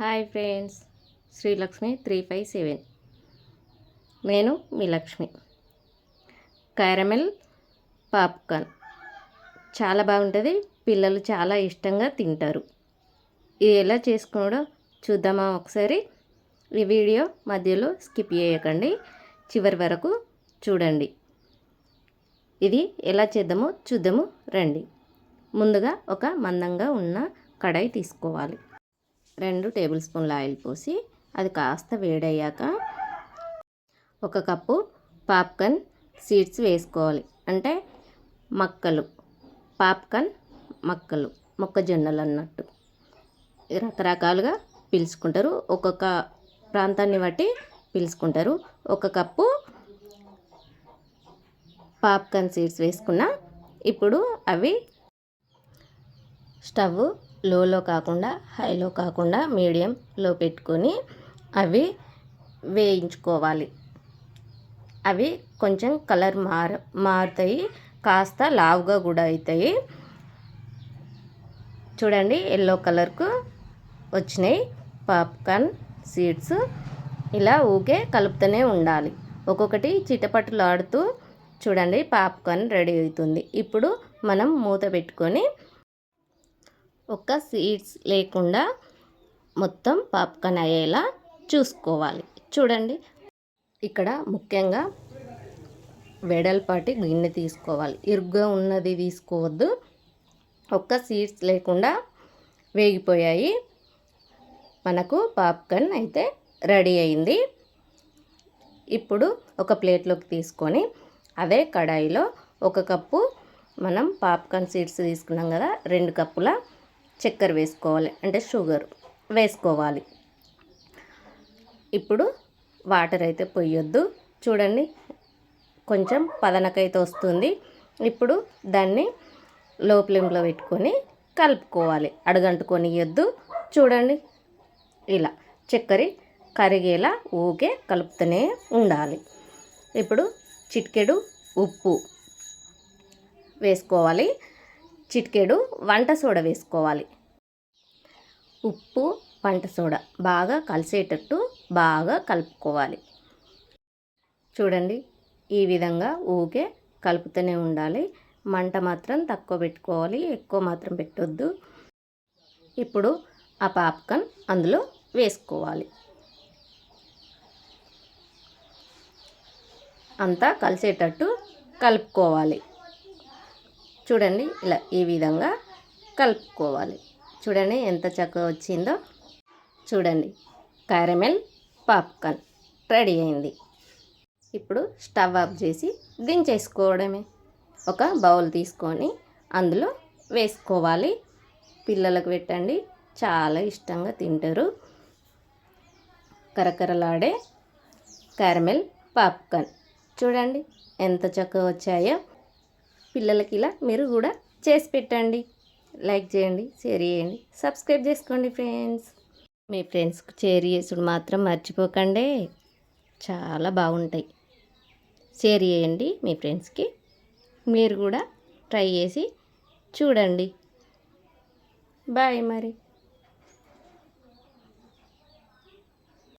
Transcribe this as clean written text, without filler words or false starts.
Hi friends, Srilakshmi 357. నేను మీ Lakshmi. Caramel popcorn చాలా బాగుంటుంది. పిల్లలు చాలా ఇష్టంగా తింటారు. ఇది ఎలా చేసుకున్నాడో చూద్దామా ఒకసారి. ఈ వీడియో మధ్యలో స్కిప్ చేయకండి, చివరి వరకు చూడండి. ఇది ఎలా చేద్దామో చూద్దాము రండి. ముందుగా ఒక మందంగా ఉన్న కడాయి తీసుకోవాలి. 2 టేబుల్ స్పూన్ల ఆయిల్ పోసి అది కాస్త వేడయ్యాక 1 కప్పు పాప్కార్న్ సీడ్స్ వేసుకోవాలి. అంటే మక్కలు, పాప్కార్న్ మక్కలు, మొక్కజొన్నలు అన్నట్టు. రకరకాలుగా పిలుచుకుంటారు, ఒక్కొక్క ప్రాంతాన్ని బట్టి పిలుచుకుంటారు. 1 కప్పు పాప్కార్న్ సీడ్స్ వేసుకున్నా. ఇప్పుడు అవి స్టవ్ లోలో కాకుండా హైలో కాకుండా మీడియంలో పెట్టుకొని అవి వేయించుకోవాలి. అవి కొంచెం కలర్ మారుతాయి, కాస్త లావుగా కూడా అవుతాయి. చూడండి, ఎల్లో కలర్కు వచ్చినాయి పాప్కార్న్ సీడ్స్. ఇలా ఊకే కలుపుతూనే ఉండాలి. ఒక్కొక్కటి చిటపటలాడుతూ చూడండి పాప్కార్న్ రెడీ అవుతుంది. ఇప్పుడు మనం మూత పెట్టుకొని ఒక్క సీడ్స్ లేకుండా మొత్తం పాప్కార్న్ అయ్యేలా చూసుకోవాలి. చూడండి, ఇక్కడ ముఖ్యంగా వెడల్పాటి గిన్నె తీసుకోవాలి. ఇరుగ్గా ఉన్నది తీసుకోవద్దు. ఒక్క సీడ్స్ లేకుండా వేగిపోయాయి. మనకు పాప్కార్న్ అయితే రెడీ అయింది. ఇప్పుడు ఒక ప్లేట్లోకి తీసుకొని అదే కడాయిలో 1 కప్పు మనం పాప్కార్న్ సీడ్స్ తీసుకున్నాం కదా, 2 కప్పుల చక్కెర వేసుకోవాలి, అంటే షుగర్ వేసుకోవాలి. ఇప్పుడు వాటర్ అయితే పొయ్యొద్దు. చూడండి, కొంచెం పదనకైతే వస్తుంది. ఇప్పుడు దాన్ని లో ఫ్లేమ్లో పెట్టుకొని కలుపుకోవాలి, అడుగంటుకొనియొద్దు. చూడండి, ఇలా చక్కెర కరిగేలా ఊకే కలుపుతూనే ఉండాలి. ఇప్పుడు చిటికెడు ఉప్పు వేసుకోవాలి, చిటికెడు వంట సోడా వేసుకోవాలి. ఉప్పు, వంట సోడా బాగా కలిసేటట్టు బాగా కలుపుకోవాలి. చూడండి, ఈ విధంగా ఊకే కలుపుతూనే ఉండాలి. మంట మాత్రం తక్కువ పెట్టుకోవాలి, ఎక్కువ మాత్రం పెట్టొద్దు. ఇప్పుడు ఆ పాప్కార్న్ అందులో వేసుకోవాలి. అంతా కలిసేటట్టు కలుపుకోవాలి. చూడండి, ఇలా ఈ విధంగా కలుపుకోవాలి. చూడండి ఎంత చక్కగా వచ్చిందో. చూడండి, క్యారమెల్ పాప్కార్న్ రెడీ అయింది. ఇప్పుడు స్టవ్ ఆఫ్ చేసి దించేసుకోవడమే. ఒక బౌల్ తీసుకొని అందులో వేసుకోవాలి. పిల్లలకు పెట్టండి, చాలా ఇష్టంగా తింటారు. కరకరలాడే క్యారమెల్ పాప్కార్న్ చూడండి ఎంత చక్కగా వచ్చాయో. పిల్లలకి ఇలా మీరు కూడా చేసి పెట్టండి. లైక్ చేయండి, షేర్ చేయండి, సబ్స్క్రైబ్ చేసుకోండి ఫ్రెండ్స్. మీ ఫ్రెండ్స్కి షేర్ చేసుడు మాత్రం మర్చిపోకండి, చాలా బాగుంటాయి. షేర్ చేయండి మీ ఫ్రెండ్స్కి. మీరు కూడా ట్రై చేసి చూడండి. బాయ్ మరి.